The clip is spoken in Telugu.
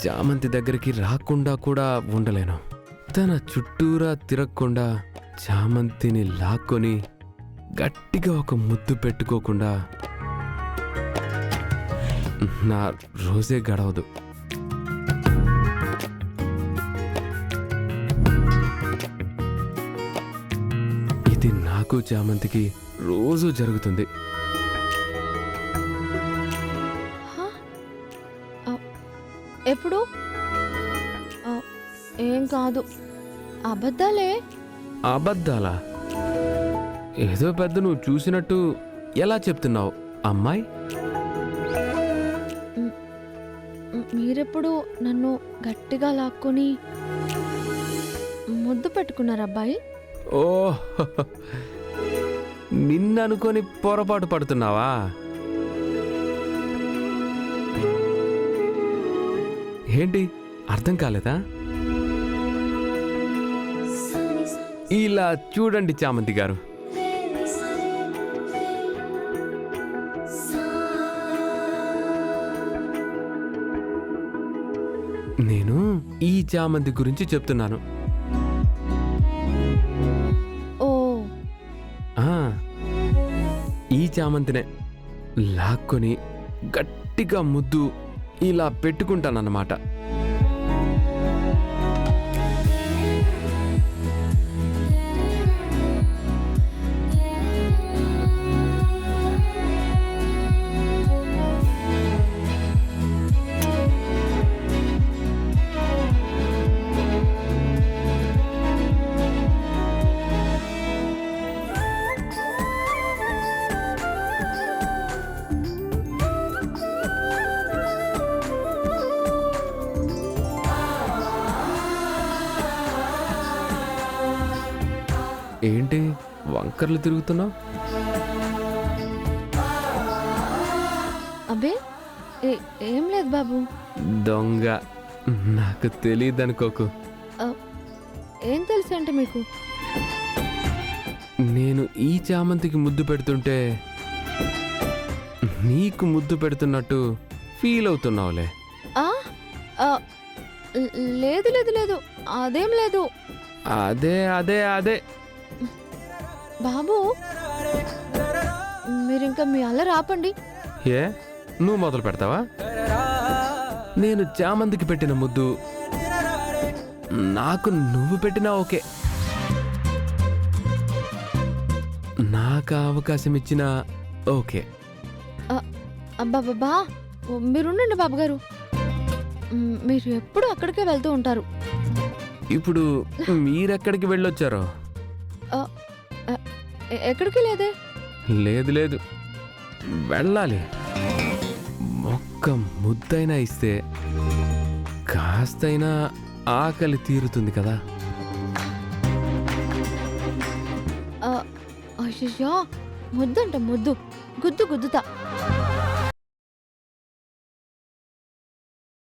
చామంతి దగ్గరికి రాకుండా కూడా ఉండలేను. తన చుట్టూరా తిరగకుండా చామంతిని లాక్కొని గట్టిగా ఒక ముద్దు పెట్టుకోకుండా నా రోజే గడవదు. ఇది నాకు చామంతికి రోజు జరుగుతుంది. ఎప్పుడు? ఏం కాదు, అబద్ధాలే. అబద్ధాలా? ఏదో పెద్ద నువ్వు చూసినట్టు ఎలా చెప్తున్నావు అమ్మాయి? మీరెప్పుడు నన్ను గట్టిగా లాక్కొని ముద్దు పెట్టుకున్నారు అబ్బాయి? ఓ, నిన్ననుకొని పొరపాటు పడుతున్నావా? ఏంటి అర్థం కాలేదా? ఇలా చూడండి చామంతి గారు, నేను ఈ చామంతి గురించి చెప్తున్నాను. ఓ, ఈ చామంతినే లాక్కొని గట్టిగా ముద్దు ఇలా పెట్టుకుంటానన్నమాట. ఏంటి వంకర్లు తిరుగుతున్నావు? అబ్బే ఏం లేదు బాబు. దొంగ, నాకు తెలియదనుకోకు. ఏం తెలుసంటే మీకు? నేను ఈ చామంతికి ముద్దు పెడుతుంటే నీకు ముద్దు పెడుతున్నట్టు ఫీల్ అవుతున్నావులే. లేదు లేదు లేదు, అదేం లేదు. అదే అదే అదే బాబు, మీరింకా మీ అల్లరి ఆపండి. ఏ, నువ్వు మొదలు పెడతావా? నేను చామంతికి పెట్టిన ముద్దు నాకు నువ్వు పెట్టినా ఓకే. నాకు అవకాశం ఇచ్చినా ఓకే. అబ్బాబ్బా, మీరుండండి బాబు గారు. మీరు ఎప్పుడు అక్కడికే వెళ్తూ ఉంటారు. ఇప్పుడు మీరెక్కడికి వెళ్ళొచ్చారో? ఎక్కడికి లేదే. లేదు లేదు, వెళ్ళాలి. ఒక్క ముద్దైనా ఇస్తే కాస్తైనా ఆకలి తీరుతుంది కదా. అయ్యో, ముద్దంట ముద్దు, గుద్దు గుద్దుతా.